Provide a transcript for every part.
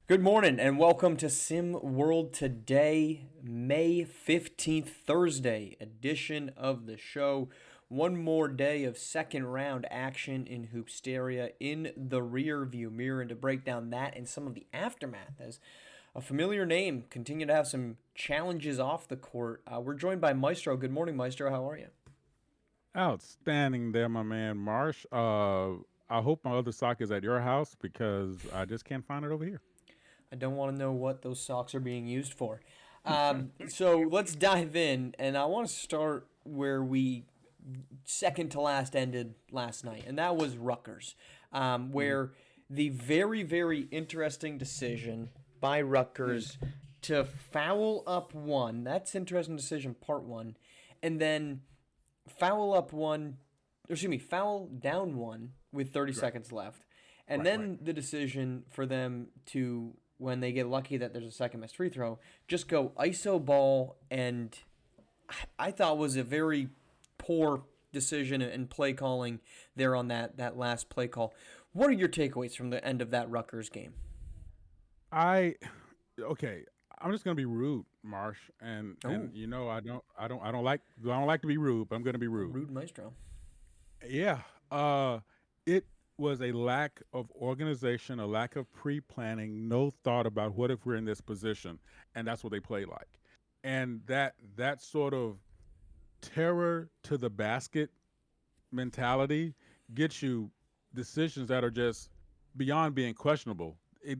Good morning and welcome to SimWorld Today, May 15th, Thursday edition of the show. One more day of second round action in Hoopsteria in the rear view mirror, and to break down that and some of the aftermath as a familiar name continue to have some challenges off the court. We're joined by Maestro. Good morning, Maestro. How are you? Outstanding there, my man Marsh. I hope my other sock is at your house because I just can't find it over here. I don't want to know what those socks are being used for. So let's dive in, and I want to start where we second to last ended last night, and that was Rutgers, Mhm. where the very, very interesting decision by Rutgers to foul up one. That's interesting decision, part one, and then foul up one, or excuse me, foul down one with 30 Right, seconds left. And right. then the decision for them to, when they get lucky that there's a second missed free throw, just go ISO ball. And I thought was a very poor decision and play calling there on that last play call. What are your takeaways from the end of that Rutgers game? I okay. I'm just gonna be rude, Marsh, and Oh, you know I don't like to be rude, but I'm gonna be rude. rude maestro. Yeah. It was a lack of organization, a lack of pre-planning, no thought about what if we're in this position, and that's what they play like. And that sort of terror to the basket mentality gets you decisions that are just beyond being questionable.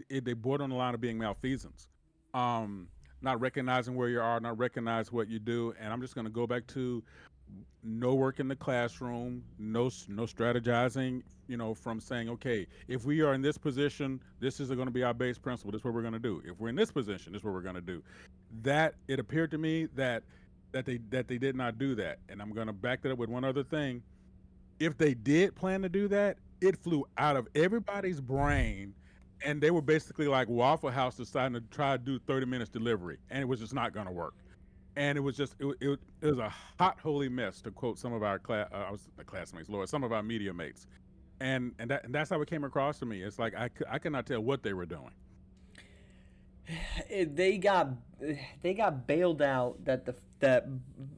They border on the line of being malfeasance. Um, Not recognizing where you are, not recognize what you do, and I'm just going to go back to no work in the classroom, no strategizing. From saying, okay, if we are in this position, this is going to be our base principle. This is what we're going to do. If we're in this position, this is what we're going to do. That it appeared to me that they did not do that, and I'm going to back that up with one other thing. If they did plan to do that, it flew out of everybody's brain, and they were basically like Waffle House deciding to try to do 30 minutes delivery, and it was just not going to work. And it was just it was a hot holy mess, to quote some of our I was the classmates, Lord, some of our media mates, and that's how it came across to me. It's like I cannot tell what they were doing. They got bailed out that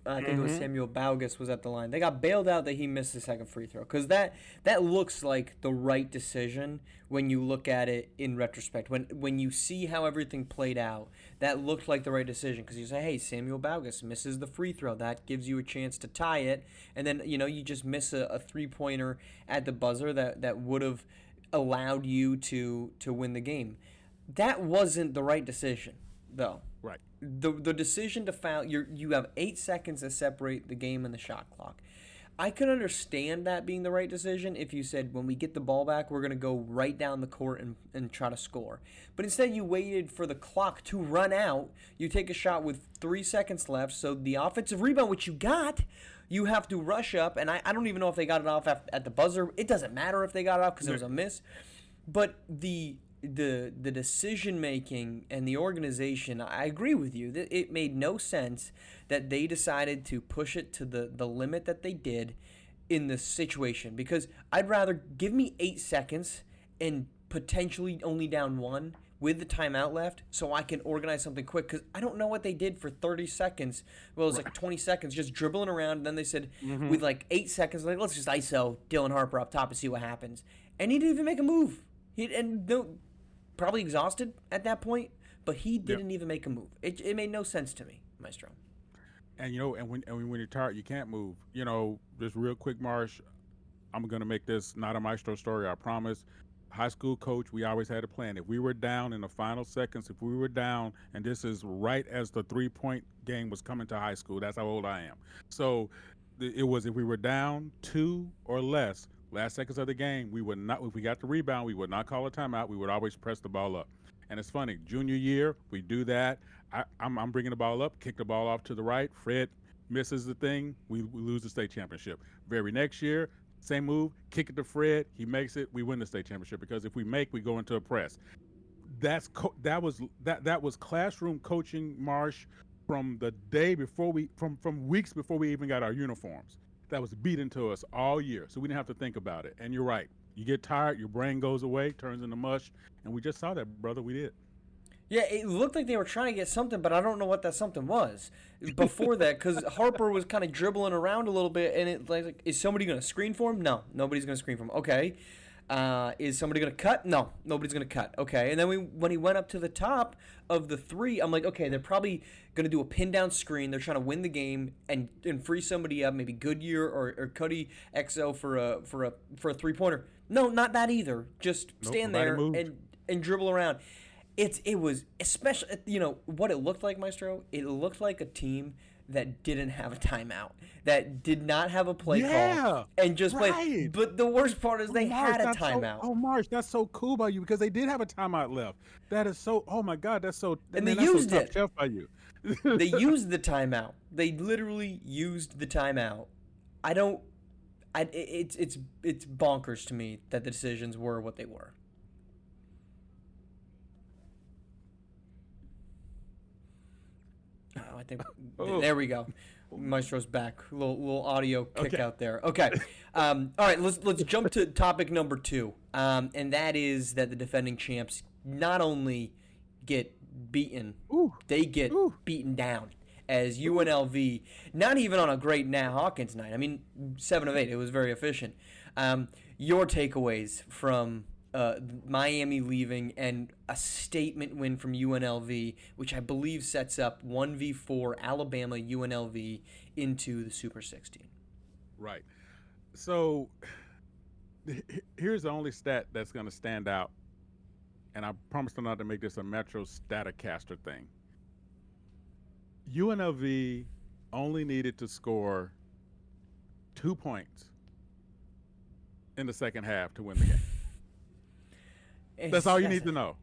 I think it was Mm-hmm. Samuel Baugus was at the line. They got bailed out that he missed the second free throw because that looks like the right decision when you look at it in retrospect. When you see how everything played out, that looked like the right decision because you say, hey, Samuel Baugus misses the free throw. That gives you a chance to tie it, and then you just miss a 3 pointer at the buzzer that would have allowed you to win the game. That wasn't the right decision, though. Right. The decision to foul, you have 8 seconds to separate the game and the shot clock. I could understand that being the right decision if you said, when we get the ball back, we're going to go right down the court and try to score. But instead, you waited for the clock to run out. You take a shot with 3 seconds left, so the offensive rebound, which you got, you have to rush up. And I don't even know if they got it off at the buzzer. It doesn't matter if they got it off because it Yeah. was a miss. But the decision making and the organization, I agree with you that it made no sense that they decided to push it to the limit that they did in this situation, because I'd rather give me 8 seconds and potentially only down one with the timeout left so I can organize something quick, because I don't know what they did for 30 seconds. Well, it was like Right. 20 seconds just dribbling around, and then they said Mm-hmm. with like 8 seconds, like, let's just ISO Dylan Harper up top and see what happens. And he didn't even make a move. And no, probably exhausted at that point, but he Yep. didn't even make a move. It made no sense to me, Maestro. And when you're tired, you can't move. Just real quick, Marsh. I'm gonna make this not a maestro story, I promise. High school coach, we always had a plan. If we were down in the final seconds, if we were down, and this is right as the 3-point game was coming to high school, that's how old I am. So it was, if we were down two or less, last seconds of the game, we would not. If we got the rebound, we would not call a timeout. We would always press the ball up. And it's funny, junior year, we do that. I'm bringing the ball up, kick the ball off to the right. Fred misses the thing, we lose the state championship. Very next year, same move, kick it to Fred, he makes it, we win the state championship, because if we make, we go into a press. That was classroom coaching, Marsh, from the day before from weeks before we even got our uniforms. That was beat into us all year, so we didn't have to think about it. And you're right, you get tired, your brain goes away, turns into mush, and we just saw that, brother. We did. Yeah, it looked like they were trying to get something, but I don't know what that something was before that because Harper was kind of dribbling around a little bit, and it like, is somebody going to screen for him? No, nobody's going to screen for him. Okay, is somebody going to cut? No, nobody's going to cut. Okay, and then when he went up to the top of the three, I'm like, okay, they're probably going to do a pin down screen. They're trying to win the game and free somebody up, maybe Goodyear or Cuddy XO for a 3-pointer. No, not that either. Just Nope, stand nobody there moved. and dribble around. It was especially what it looked like, Maestro. It looked like a team that didn't have a timeout, that did not have a play Yeah, call, and just right. played. But the worst part is Oh, they Marsh, had a that's so. timeout, Oh, Marsh, that's so cool by you because they did have a timeout left. That is so. Oh my God, that's so. and they Man, that's so used top it. shelf by you. They used the timeout. They literally used the timeout. I don't. It's bonkers to me that the decisions were what they were. Oh, I think Oh, there we go. Maestro's back. Little audio kick okay. out there. Okay. All right. Let's jump to topic number two, and that is that the defending champs not only get beaten, Ooh, they get ooh, beaten down. As ooh. UNLV, not even on a great Nat Hawkins night. I mean, 7 of 8. It was very efficient. Your takeaways from Miami leaving and a statement win from UNLV, which I believe sets up 1v4 Alabama UNLV into the Super 16. Right. So here's the only stat that's going to stand out, and I promise not to make this a Metro Staticaster thing. UNLV only needed to score 2 points in the second half to win the game. That's all you need to know.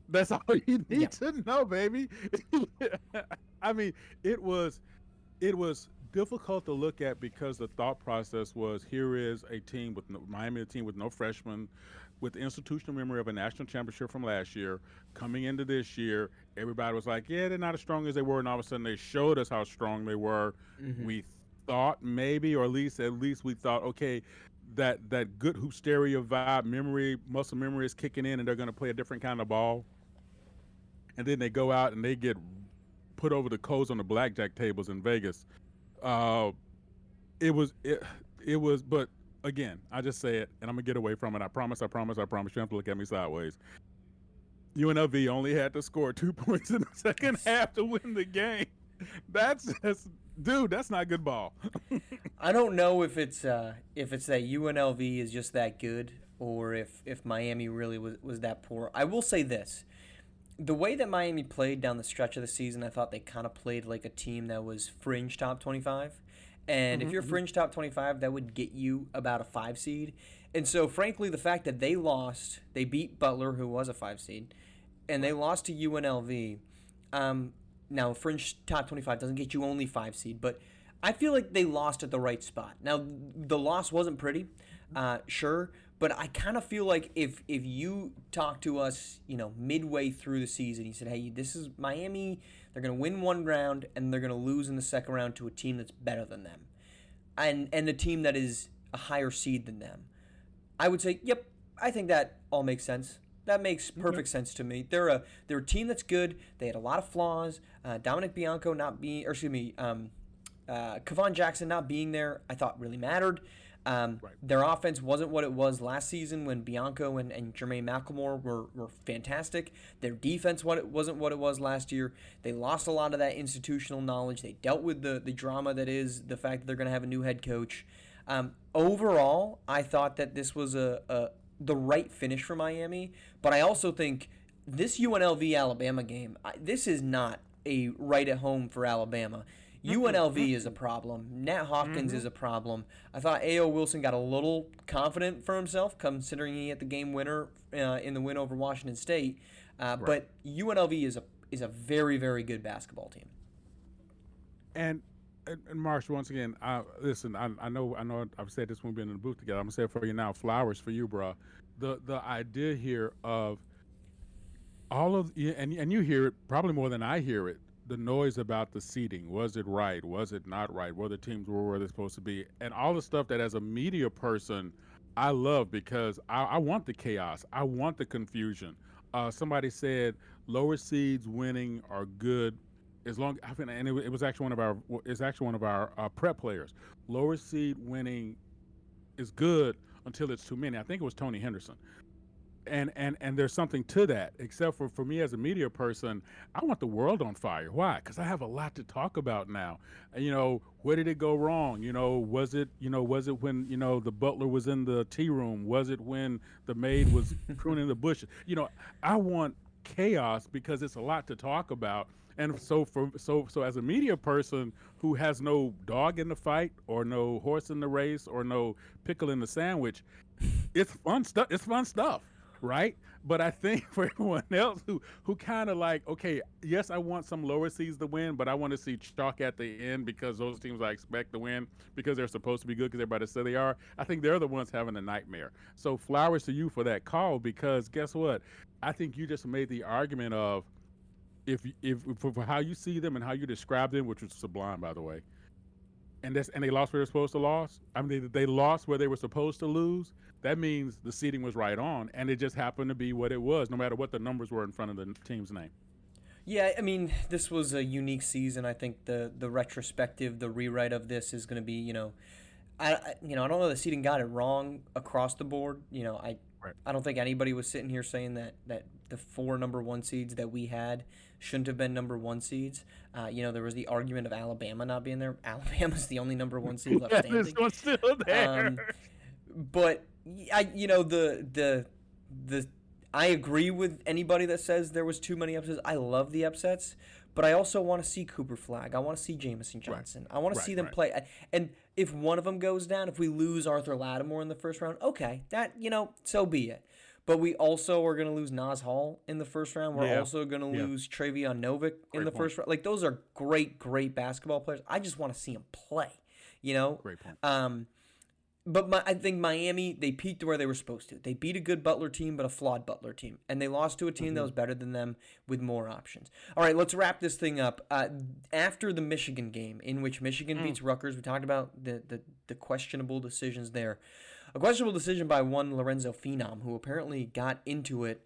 That's all you Yeah. need to know, baby. I mean, it was difficult to look at because the thought process was here is a team with Miami, a team with no freshmen, with the institutional memory of a national championship from last year, coming into this year, everybody was like, yeah, they're not as strong as they were, and all of a sudden they showed us how strong they were. Mm-hmm. We thought maybe, or at least we thought, okay, that good hysteria vibe, memory, muscle memory is kicking in, and they're going to play a different kind of ball. And then they go out and they get put over the coals on the blackjack tables in Vegas. Uh, it was it was, but again, I just say it, and I'm gonna get away from it. I promise. I promise. I promise. You don't have to look at me sideways. UNLV only had to score 2 points in the second half to win the game. That's just, dude. That's not good ball. I don't know if it's that UNLV is just that good or if Miami really was that poor. I will say this. The way that Miami played down the stretch of the season, I thought they kind of played like a team that was fringe top 25. And if you're Mm-hmm. fringe top 25, that would get you about a 5 seed. And so, frankly, the fact that they lost, they beat Butler, who was a 5 seed, and they Right. lost to UNLV. Now, fringe top 25 doesn't get you only 5 seed, but I feel like they lost at the right spot. Now, the loss wasn't pretty, sure, but I kind of feel like if you talk to us, midway through the season, you said, "Hey, this is Miami. They're going to win one round and they're going to lose in the second round to a team that's better than them, and a team that is a higher seed than them." I would say, "Yep, I think that all makes sense. That makes Okay. perfect sense to me. They're a team that's good. They had a lot of flaws. Dominic Bianco not being, or excuse me, Kevon Jackson not being there, I thought really mattered. Right. Their offense wasn't what it was last season when Bianco and Jermaine McLemore were fantastic. Their defense wasn't what it was last year. They lost a lot of that institutional knowledge. They dealt with the drama that is the fact that they're going to have a new head coach. Overall, I thought that this was the right finish for Miami, but I also think this UNLV Alabama game, this is not a right at home for Alabama. Mm-mm, UNLV is a mm-mm. problem. Nat Hawkins Mm-hmm. is a problem. I thought A.O. Wilson got a little confident for himself, considering he hit the game winner in the win over Washington State. Right. But UNLV is a very, very good basketball team. And and Marsh, once again, listen. I know I've said this when we've been in the booth together. I'm gonna say it for you now. Flowers for you, bro. The idea here of all of yeah, and you hear it probably more than I hear it. The noise about the seating. Was it right? Was it not right? Were the teams where they're supposed to be? And all the stuff that as a media person I love because I want the chaos. I want the confusion. Somebody said lower seeds winning are good as long. I think, and it was actually one of our. It's actually one of our prep players. Lower seed winning is good until it's too many. I think it was Tony Henderson. And there's something to that, except for me as a media person, I want the world on fire. Why? Because I have a lot to talk about now. Where did it go wrong? Was it when the butler was in the tea room? Was it when the maid was pruning the bushes? I want chaos because it's a lot to talk about. And so as a media person who has no dog in the fight or no horse in the race or no pickle in the sandwich, it's fun stuff. It's fun stuff, right? But I think for everyone else who kind of like, okay, yes, I want some lower seeds to win, but I want to see chalk at the end because those teams I expect to win because they're supposed to be good because everybody said they are. I think they're the ones having a nightmare. So flowers to you for that call because guess what? I think you just made the argument of if for how you see them and how you describe them, which was sublime, by the way, and they lost where they're supposed to lose. I mean, they lost where they were supposed to lose. That means the seeding was right on, and it just happened to be what it was, no matter what the numbers were in front of the team's name. Yeah, I mean, this was a unique season. I think the retrospective, the rewrite of this is going to be, I don't know the seeding got it wrong across the board. Right. I don't think anybody was sitting here saying that the four number one seeds that we had shouldn't have been number one seeds. There was the argument of Alabama not being there. Alabama's the only number one seed left Yeah, this standing. one's still there. But the I agree with anybody that says there was too many upsets. I love the upsets, but I also want to see Cooper Flag. I want to see Jamison Johnson. I want to see them play. And if one of them goes down, if we lose Arthur Lattimore in the first round, okay, that so be it. But we also are going to lose Nas Hall in the first round. We're also going to lose Travion Novick in the first round. Like, those are great, great basketball players. I just want to see them play, Great point. But I think Miami, they peaked where they were supposed to. They beat a good Butler team, but a flawed Butler team. And they lost to a team that was better than them with more options. All right, let's wrap this thing up. After the Michigan game, in which Michigan beats Rutgers, we talked about the questionable decisions there. A questionable decision by one Lorenzo Phenom, who apparently got into it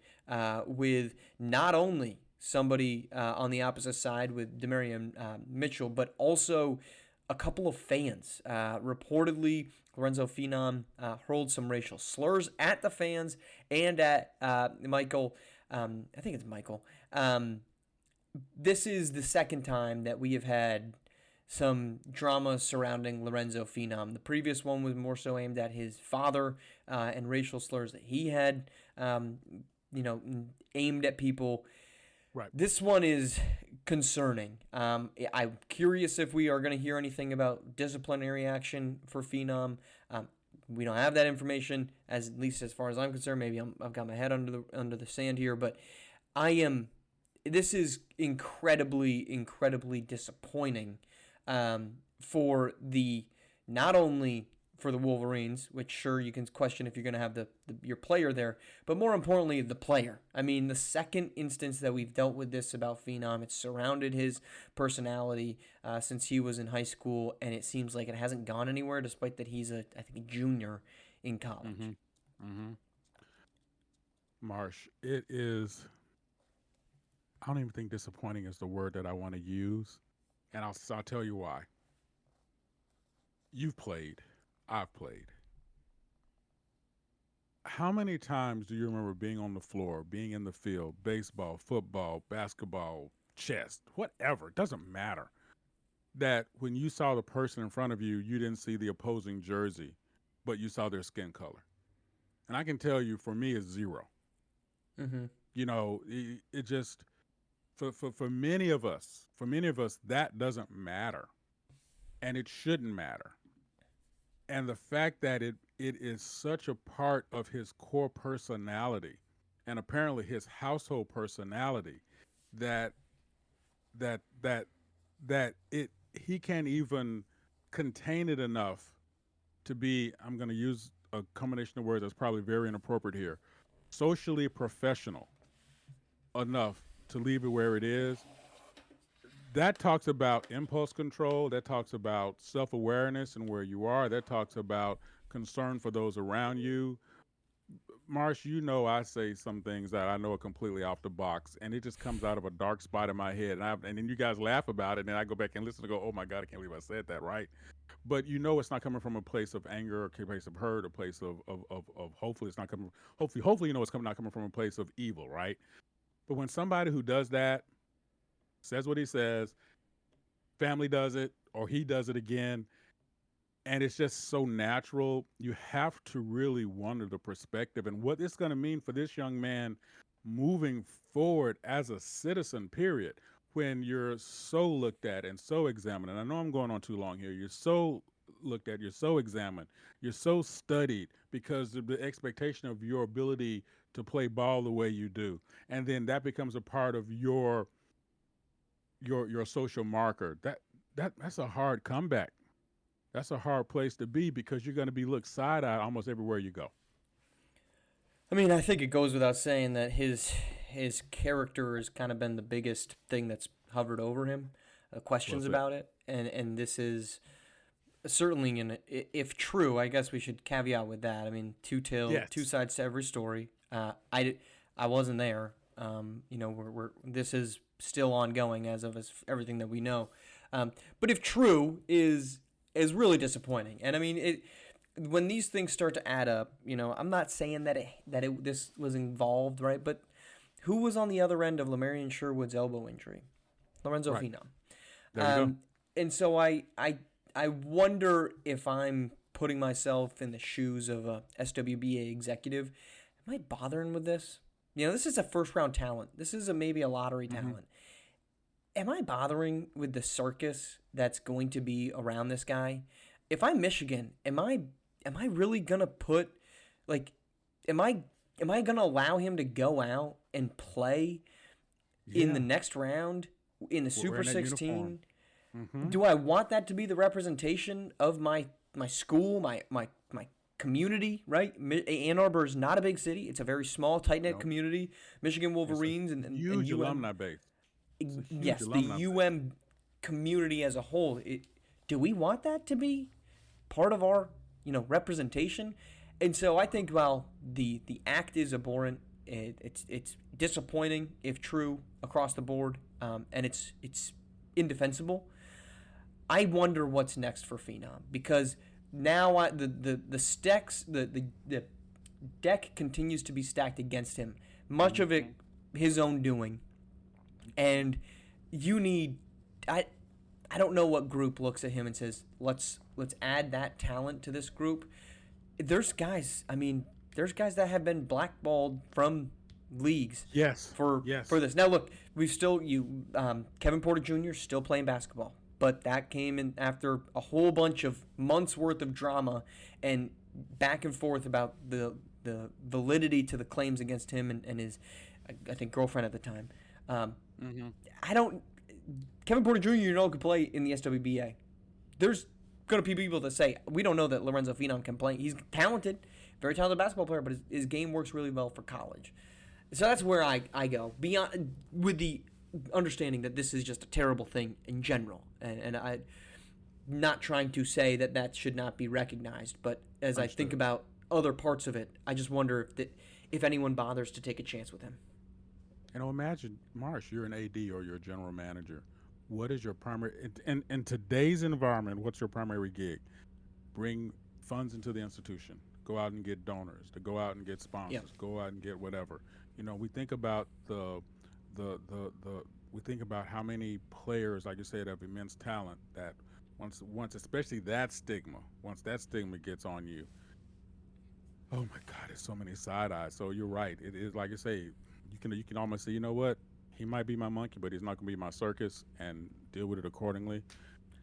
with not only somebody on the opposite side with Demarion Mitchell, but also a couple of fans. Reportedly, Lorenzo Phenom hurled some racial slurs at the fans and at Michael. I think it's Michael. This is the second time that we have had some drama surrounding Lorenzo Phenom. The previous one was more so aimed at his father and racial slurs that he had, aimed at people. Right. This one is concerning. I'm curious if we are going to hear anything about disciplinary action for Phenom. We don't have that information, at least as far as I'm concerned. Maybe I've got my head under the sand here, but I am. This is incredibly, incredibly disappointing for not only for the Wolverines, which sure you can question if you're going to have your player there, but more importantly, the player. I mean, the second instance that we've dealt with this about Phenom, it's surrounded his personality since he was in high school, and it seems like it hasn't gone anywhere, despite that he's a junior in college. Marsh, it is. I don't even think disappointing is the word that I want to use, and I'll tell you why. You've played. I've played. How many times do you remember being on the floor, being in the field, baseball, football, basketball, chess, whatever, it doesn't matter, that when you saw the person in front of you, you didn't see the opposing jersey, but you saw their skin color? And I can tell you, for me, it's zero. It just, for many of us, that doesn't matter. And it shouldn't matter. And the fact that it is such a part of his core personality and apparently his household personality that he can't even contain it enough to be, I'm going to use a combination of words that's probably very inappropriate here, socially professional enough to leave it where it is. That talks about impulse control. That talks about self-awareness and where you are. That talks about concern for those around you. Marsh, you know, I say some things that I know are completely off the box, and it just comes out of a dark spot in my head, and then you guys laugh about it, and then I go back and listen and go, "Oh my God, I can't believe I said that!" Right? But you know, it's not coming from a place of anger, or a place of hurt, a place of hopefully it's not coming. Hopefully, you know, it's coming not coming from a place of evil, right? But when somebody who does that says what he says, family does it, or he does it again, and it's just so natural. You have to really wonder the perspective and what it's going to mean for this young man moving forward as a citizen, period. When you're so looked at and so examined, and I know I'm going on too long here, you're so looked at, you're so examined, you're so studied because of the expectation of your ability to play ball the way you do. And then that becomes a part of your social marker. That's a hard comeback. That's a hard place to be because you're going to be looked side eye almost everywhere you go. I mean, I think it goes without saying that his character has kind of been the biggest thing that's hovered over him. Questions about it, and this is certainly if true. I guess we should caveat with that. I mean, two Yes. sides to every story. I wasn't there. We're this is still ongoing as of everything that we know. But if true is really disappointing, and I mean it when these things start to add up, I'm not saying that this was involved, right? But who was on the other end of Lamarian Sherwood's elbow injury? Lorenzo Right. Phenom. There we go. And so I wonder if I'm putting myself in the shoes of a SWBA executive. Am I bothering with this? This is a first round talent. This is maybe a lottery Mm-hmm. talent. Am I bothering with the circus that's going to be around this guy? If I'm Michigan, am I really gonna put like am I am I gonna allow him to go out and play in the Yeah. next round in the Super Wearing that uniform. 16? Mm-hmm. Do I want that to be the representation of my school, my community, right? Ann Arbor is not a big city. It's a very small, tight knit No. community. Michigan It's a Wolverines and huge UM. alumni base. It's a huge Yes, the alumni base. UM community as a whole. Do we want that to be part of our representation? And so I think while the act is abhorrent, it's disappointing if true across the board, and it's indefensible. I wonder what's next for Phenom because now the stacks the deck continues to be stacked against him. Much of it Mm-hmm. his own doing, and you need I I don't know what group looks at him and says let's add that talent to this group. There's guys. I mean, there's guys that have been blackballed from leagues Yes. for Yes. for this. Now look, we've still Kevin Porter Jr. still playing basketball, but that came in after a whole bunch of months worth of drama and back and forth about the validity to the claims against him and his I think girlfriend at the time. Um, Mm-hmm. I don't. Kevin Porter Jr. Could play in the SWBA. There's going to be people that say we don't know that Lorenzo Phenom can play. He's talented, very talented basketball player, but his game works really well for college. So that's where I go beyond with the understanding that this is just a terrible thing in general, and I not trying to say that should not be recognized, but as I think Understood. about other parts of it, I just wonder if anyone bothers to take a chance with him. Imagine, Marsh, you're an AD or you're a general manager. What is your primary in today's environment? What's your primary gig? Bring funds into the institution. Go out and get donors. To go out and get Yeah. sponsors. Go out and get whatever. We think about the we think about how many players, like you said, have immense talent. That once especially once that stigma gets on you, oh my God, there's so many side eyes. So you're right. It is like you say, you can almost say, you know what? He might be my monkey, but he's not gonna be my circus, and deal with it accordingly.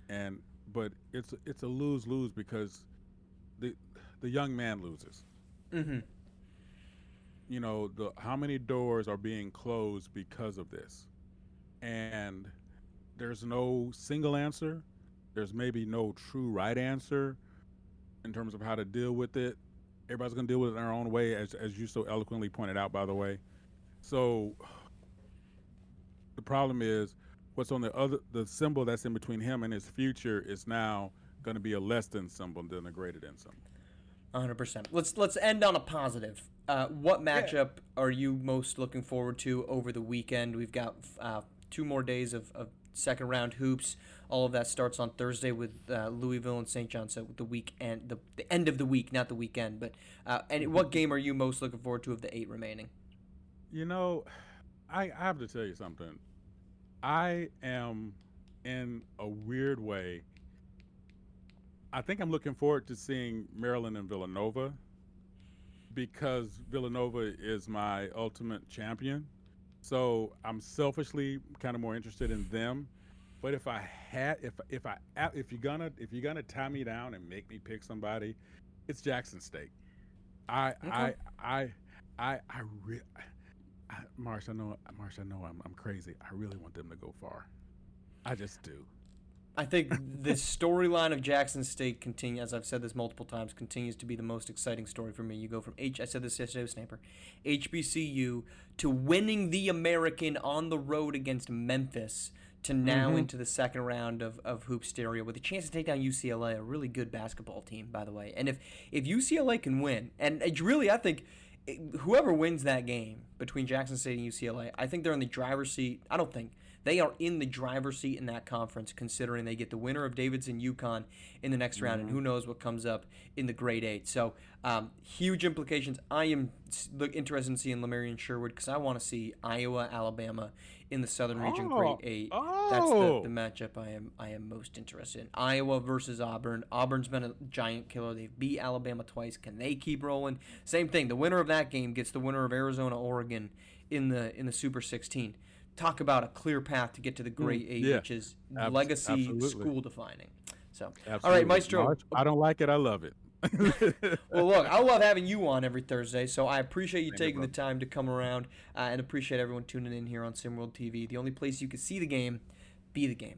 And but it's a lose lose because the the young man loses. Mm-hmm. The how many doors are being closed because of this, and there's no single answer. There's maybe no true right answer in terms of how to deal with it. Everybody's gonna deal with it in their own way, as you so eloquently pointed out, by the way. So the problem is what's on the symbol that's in between him and his future is now going to be a less than symbol than a greater than symbol. 100%. Let's end on a positive. What Yeah. matchup are you most looking forward to over the weekend? We've got 2 more days of second round hoops. All of that starts on Thursday with Louisville and St. John. So the weekend, the end of the week, not the weekend. But and what game are you most looking forward to of the 8 remaining? You know, I have to tell you something. I am, in a weird way, I think I'm looking forward to seeing Maryland and Villanova because Villanova is my ultimate champion. So I'm selfishly kind of more interested in them. But if I had, if you're gonna tie me down and make me pick somebody, it's Jackson State. I Okay. I I I really, Marsh, I know I'm crazy. I really want them to go far. I just do. I think the storyline of Jackson State continue, as I've said this multiple times, continues to be the most exciting story for me. You go from I said this yesterday with Sniper, HBCU to winning the American on the road against Memphis to now Mm-hmm. into the second round of Hoop Stereo with a chance to take down UCLA, a really good basketball team, by the way. And if UCLA can win, and it's really, I think whoever wins that game between Jackson State and UCLA, I think they're in the driver's seat. I don't think they are in the driver's seat in that conference, considering they get the winner of Davidson UConn in the next round, and Mm-hmm. who knows what comes up in the grade 8. So huge implications. I am interested in seeing Lamarian Sherwood because I want to see Iowa, Alabama in the Southern Region grade Oh, 8. That's the oh, matchup I am most interested in. Iowa versus Auburn. Auburn's been a giant killer. They've beat Alabama twice. Can they keep rolling? Same thing. The winner of that game gets the winner of Arizona, Oregon in the Super 16. Talk about a clear path to get to the grade 8, yeah, which is legacy absolutely, school defining. So, all right, absolutely. Maestro. Marsh, I don't like it. I love it. Well, look, I love having you on every Thursday, so I appreciate you Same here, taking the brother. time to come around and appreciate everyone tuning in here on SimWorld TV, the only place you can see the game, be the game.